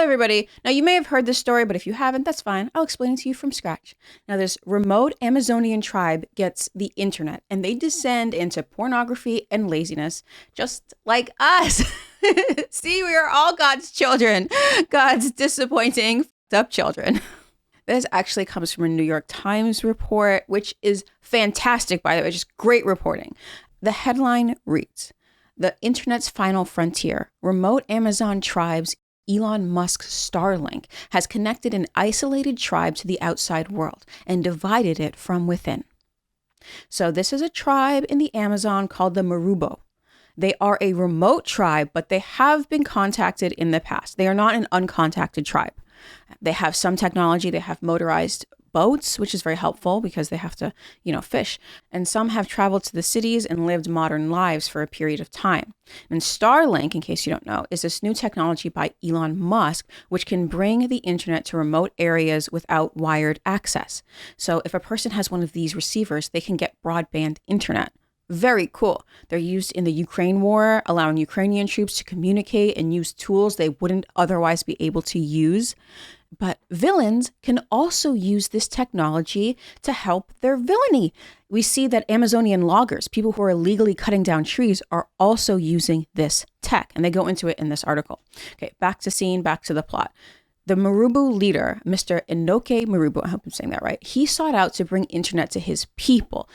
Hello, everybody. Now, you may have heard this story, but if you haven't, that's fine. I'll explain it to you from scratch. Now, this remote Amazonian tribe gets the internet, and they descend into pornography and laziness, just like us. See, we are all God's children. God's disappointing, f***ed up children. This actually comes from a New York Times report, which is fantastic, by the way, just great reporting. The headline reads, "The Internet's Final Frontier, Remote Amazon Tribes Elon Musk's Starlink has connected an isolated tribe to the outside world and divided it from within." So this is a tribe in the Amazon called the Marubo. They are a remote tribe, but they have been contacted in the past. They are not an uncontacted tribe. They have some technology. They have motorized boats, which is very helpful because they have to, fish. And some have traveled to the cities and lived modern lives for a period of time. And Starlink, in case you don't know, is this new technology by Elon Musk, which can bring the internet to remote areas without wired access. So if a person has one of these receivers, they can get broadband internet. Very cool. They're used in the Ukraine war, allowing Ukrainian troops to communicate and use tools they wouldn't otherwise be able to use. But villains can also use this technology to help their villainy. We see that Amazonian loggers, people who are illegally cutting down trees, are also using this tech. And they go into it in this article. Okay, back to the plot. The Marubo leader, Mr. Enoke Marubo, I hope I'm saying that right, he sought out to bring internet to his people.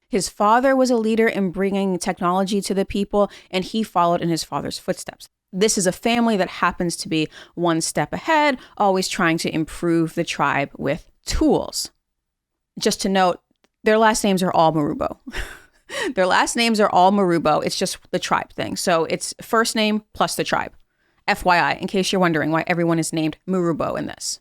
His father was a leader in bringing technology to the people, and he followed in his father's footsteps. This is a family that happens to be one step ahead, always trying to improve the tribe with tools. Just to note, their last names are all Marubo. Their last names are all Marubo. It's just the tribe thing. So it's first name plus the tribe. FYI, in case you're wondering why everyone is named Marubo in this.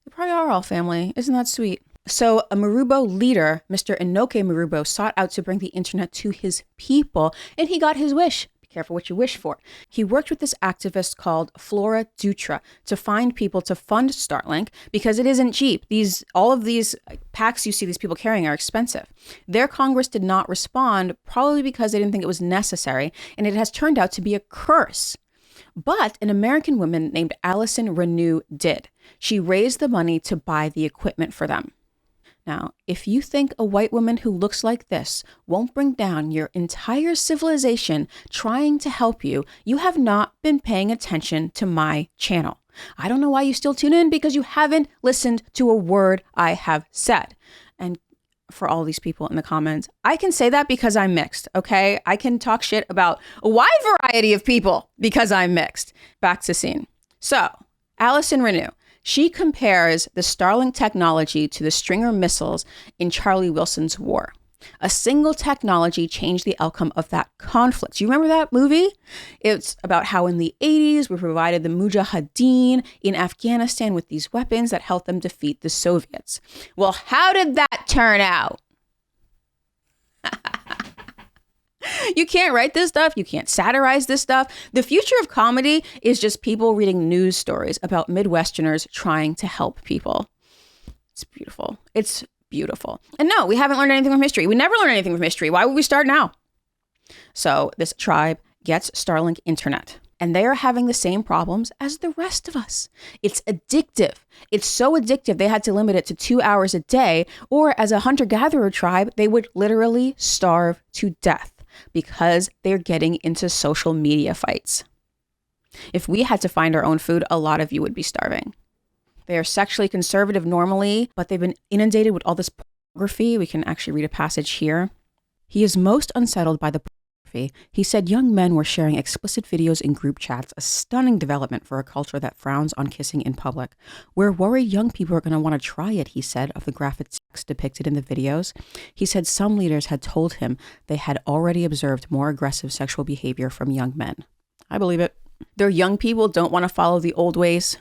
They probably are all family. Isn't that sweet? So a Marubo leader, Mr. Enoke Marubo, sought out to bring the internet to his people, and he got his wish. Be careful what you wish for. He worked with this activist called Flora Dutra to find people to fund Starlink because it isn't cheap. All of these packs you see these people carrying are expensive. Their Congress did not respond, probably because they didn't think it was necessary, and it has turned out to be a curse. But an American woman named Allison Renew did. She raised the money to buy the equipment for them. Now, if you think a white woman who looks like this won't bring down your entire civilization trying to help you, you have not been paying attention to my channel. I don't know why you still tune in because you haven't listened to a word I have said. And for all these people in the comments, I can say that because I'm mixed, okay? I can talk shit about a wide variety of people because I'm mixed. Back to scene. So, Allison Renew. She compares the Starlink technology to the Stinger missiles in Charlie Wilson's war. A single technology changed the outcome of that conflict. You remember that movie? It's about how in the 80s we provided the Mujahideen in Afghanistan with these weapons that helped them defeat the Soviets. Well, how did that turn out? You can't write this stuff. You can't satirize this stuff. The future of comedy is just people reading news stories about Midwesterners trying to help people. It's beautiful. It's beautiful. And no, we haven't learned anything from history. We never learn anything from history. Why would we start now? So this tribe gets Starlink internet, and they are having the same problems as the rest of us. It's addictive. It's so addictive they had to limit it to 2 hours a day, or as a hunter-gatherer tribe, they would literally starve to death because they're getting into social media fights. If we had to find our own food, a lot of you would be starving. They are sexually conservative normally, but they've been inundated with all this pornography. We can actually read a passage here. He is most unsettled by the pornography. He said young men were sharing explicit videos in group chats, a stunning development for a culture that frowns on kissing in public. We're worried young people are going to want to try it, he said, of the graphic sex depicted in the videos. He said some leaders had told him they had already observed more aggressive sexual behavior from young men. I believe it. Their young people don't want to follow the old ways.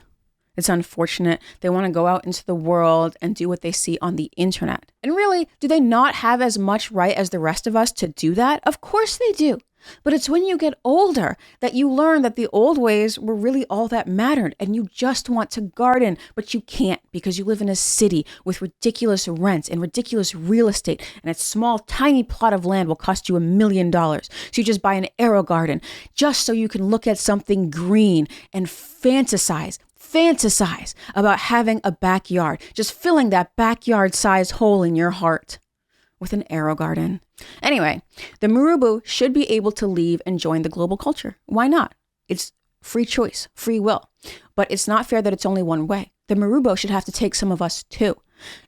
It's unfortunate. They want to go out into the world and do what they see on the internet. And really, do they not have as much right as the rest of us to do that? Of course they do. But it's when you get older that you learn that the old ways were really all that mattered, and you just want to garden, but you can't because you live in a city with ridiculous rents and ridiculous real estate, and a small, tiny plot of land will cost you $1 million. So you just buy an arrow garden just so you can look at something green and fantasize about having a backyard, just filling that backyard-sized hole in your heart with an arrow garden. Anyway, the Marubo should be able to leave and join the global culture. Why not? It's free choice, free will. But it's not fair that it's only one way. The Marubo should have to take some of us too.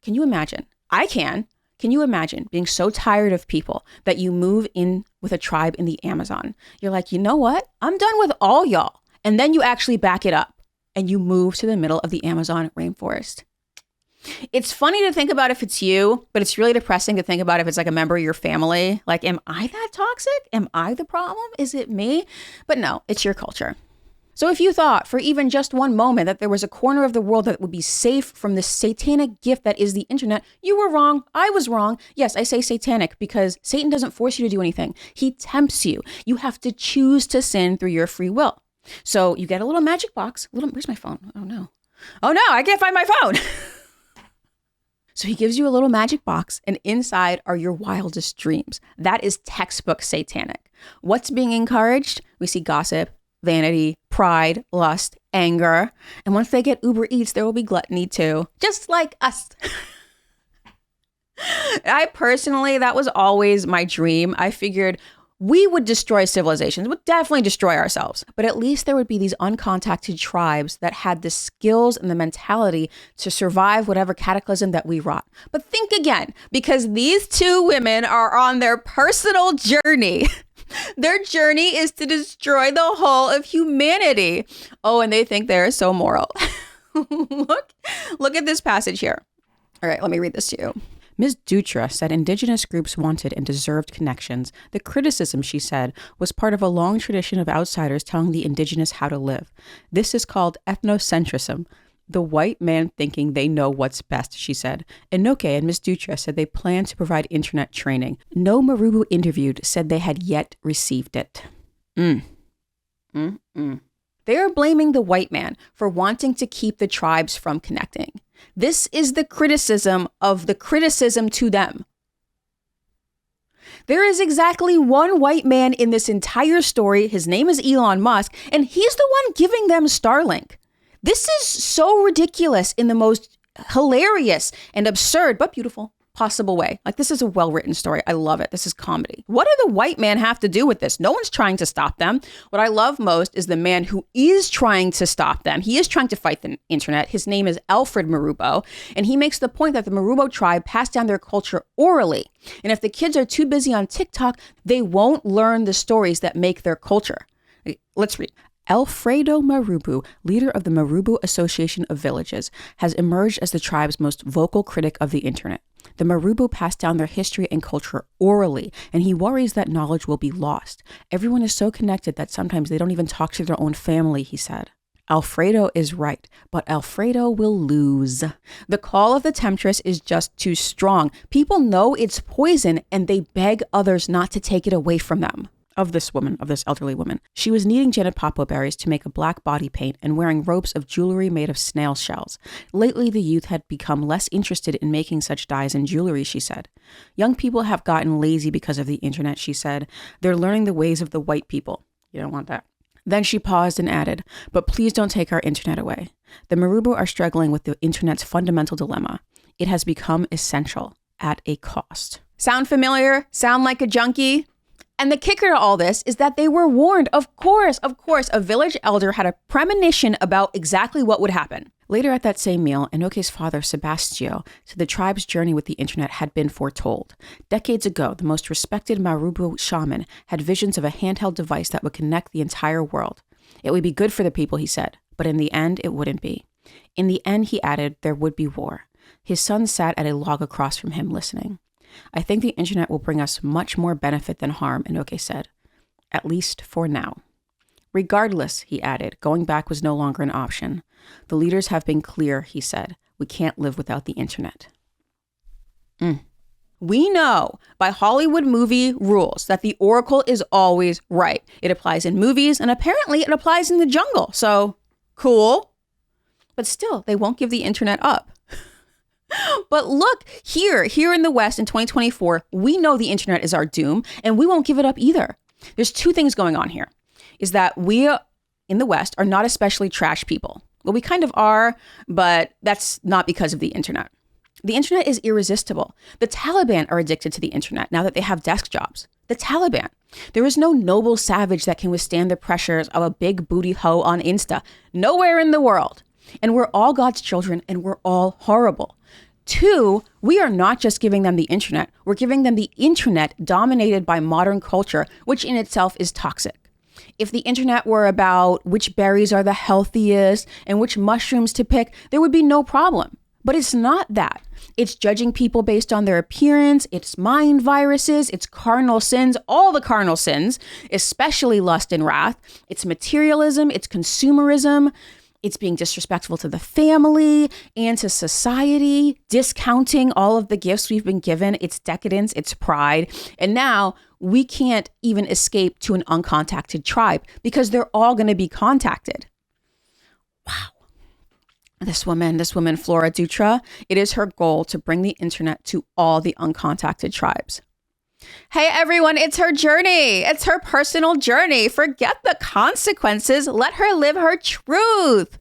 Can you imagine? I can. Can you imagine being so tired of people that you move in with a tribe in the Amazon? You're like, you know what? I'm done with all y'all. And then you actually back it up and you move to the middle of the Amazon rainforest. It's funny to think about if it's you, but it's really depressing to think about if it's like a member of your family. Like, am I that toxic? Am I the problem? Is it me? But no, it's your culture. So if you thought for even just one moment that there was a corner of the world that would be safe from the satanic gift that is the internet, you were wrong. I was wrong. Yes, I say satanic because Satan doesn't force you to do anything. He tempts you. You have to choose to sin through your free will. So you get a little magic box. Where's my phone? Oh no, I can't find my phone. So he gives you a little magic box, and inside are your wildest dreams. That is textbook satanic. What's being encouraged? We see gossip, vanity, pride, lust, anger. And once they get Uber Eats, there will be gluttony too, just like us. I personally, that was always my dream. I figured we would destroy civilizations, would definitely destroy ourselves. But at least there would be these uncontacted tribes that had the skills and the mentality to survive whatever cataclysm that we wrought. But think again, because these two women are on their personal journey. Their journey is to destroy the whole of humanity. Oh, and they think they're so moral. Look at this passage here. All right, let me read this to you. Ms. Dutra said Indigenous groups wanted and deserved connections. The criticism, she said, was part of a long tradition of outsiders telling the Indigenous how to live. This is called ethnocentrism, the white man thinking they know what's best, she said. Enoke and Ms. Dutra said they plan to provide internet training. No Marubo interviewed said they had yet received it. They are blaming the white man for wanting to keep the tribes from connecting. This is the criticism of the criticism to them. There is exactly one white man in this entire story. His name is Elon Musk, and he's the one giving them Starlink. This is so ridiculous in the most hilarious and absurd, but beautiful possible way. Like, this is a well-written story. I love it. This is comedy. What do the white man have to do with this? No one's trying to stop them. What I love most is the man who is trying to stop them. He is trying to fight the internet. His name is Alfred Marubo, and he makes the point that the Marubo tribe passed down their culture orally. And if the kids are too busy on TikTok, they won't learn the stories that make their culture. Let's read. Alfredo Marubo, leader of the Marubo Association of Villages, has emerged as the tribe's most vocal critic of the internet. The Marubo passed down their history and culture orally, and he worries that knowledge will be lost. Everyone is so connected that sometimes they don't even talk to their own family, he said. Alfredo is right, but Alfredo will lose. The call of the temptress is just too strong. People know it's poison, and they beg others not to take it away from them. Of this elderly woman. She was kneading Jenipapo berries to make a black body paint and wearing ropes of jewelry made of snail shells. Lately, the youth had become less interested in making such dyes and jewelry, she said. Young people have gotten lazy because of the internet, she said. They're learning the ways of the white people. You don't want that. Then she paused and added, but please don't take our internet away. The Marubo are struggling with the internet's fundamental dilemma. It has become essential at a cost. Sound familiar? Sound like a junkie? And the kicker to all this is that they were warned. Of course, a village elder had a premonition about exactly what would happen. Later at that same meal, Enoke's father, Sebastio, said the tribe's journey with the internet had been foretold. Decades ago, the most respected Marubo shaman had visions of a handheld device that would connect the entire world. It would be good for the people, he said, but in the end, it wouldn't be. In the end, he added, there would be war. His son sat at a log across from him, listening. I think the internet will bring us much more benefit than harm, Enoke said. At least for now. Regardless, he added, going back was no longer an option. The leaders have been clear, he said. We can't live without the internet. We know by Hollywood movie rules that the oracle is always right. It applies in movies, and apparently it applies in the jungle. So cool. But still, they won't give the internet up. But look, here in the West in 2024, we know the internet is our doom, and we won't give it up either. There's two things going on here. Is that we in the West are not especially trash people. Well, we kind of are, but that's not because of the internet. The internet is irresistible. The Taliban are addicted to the internet now that they have desk jobs. The Taliban. There is no noble savage that can withstand the pressures of a big booty hoe on Insta. Nowhere in the world. And we're all God's children, and we're all horrible. Two, we are not just giving them the internet. We're giving them the internet dominated by modern culture, which in itself is toxic. If the internet were about which berries are the healthiest and which mushrooms to pick, there would be no problem. But it's not that. It's judging people based on their appearance, it's mind viruses, it's cardinal sins, all the cardinal sins, especially lust and wrath. It's materialism, it's consumerism, it's being disrespectful to the family and to society, discounting all of the gifts we've been given. It's decadence, it's pride. And now we can't even escape to an uncontacted tribe because they're all going to be contacted. Wow. This woman, Flora Dutra, it is her goal to bring the internet to all the uncontacted tribes. Hey everyone, it's her journey. It's her personal journey. Forget the consequences. Let her live her truth.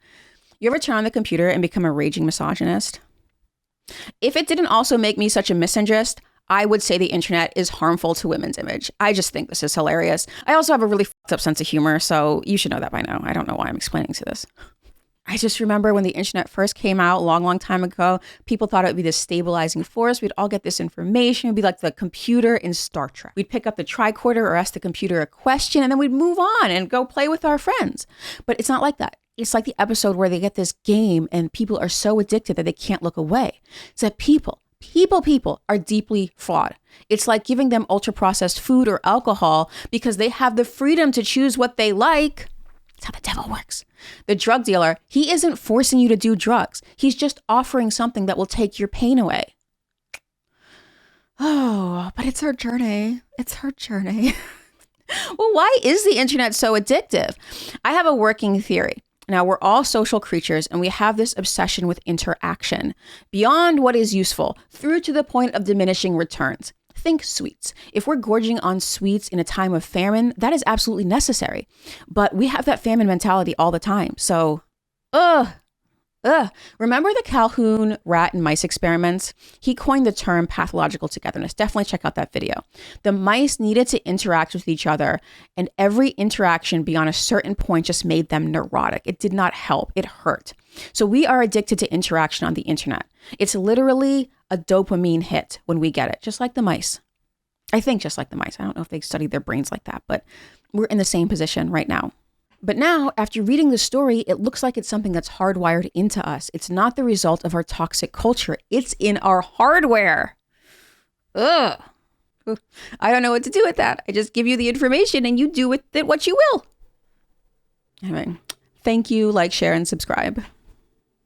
You ever turn on the computer and become a raging misogynist? If it didn't also make me such a misandrist, I would say the internet is harmful to women's image. I just think this is hilarious. I also have a really fucked up sense of humor, so you should know that by now. I don't know why I'm explaining to this. I just remember when the internet first came out a long time ago, people thought it would be this stabilizing force. We'd all get this information. It'd be like the computer in Star Trek. We'd pick up the tricorder or ask the computer a question, and then we'd move on and go play with our friends. But it's not like that. It's like the episode where they get this game and people are so addicted that they can't look away. It's that people are deeply flawed. It's like giving them ultra-processed food or alcohol because they have the freedom to choose what they like. That's how the devil works. The drug dealer, he isn't forcing you to do drugs. He's just offering something that will take your pain away. Oh, but it's her journey. It's her journey. Well, why is the internet so addictive? I have a working theory. Now, we're all social creatures, and we have this obsession with interaction beyond what is useful through to the point of diminishing returns. Think sweets. If we're gorging on sweets in a time of famine, that is absolutely necessary. But we have that famine mentality all the time. So, remember the Calhoun rat and mice experiments? He coined the term pathological togetherness. Definitely check out that video. The mice needed to interact with each other, and every interaction beyond a certain point just made them neurotic. It did not help. It hurt. So we are addicted to interaction on the internet. It's literally a dopamine hit when we get it, just like the mice. I think just like the mice. I don't know if they studied their brains like that, but we're in the same position right now. But now, after reading the story, it looks like it's something that's hardwired into us. It's not the result of our toxic culture. It's in our hardware. Ugh. I don't know what to do with that. I just give you the information and you do with it what you will. Anyway, thank you, like, share, and subscribe.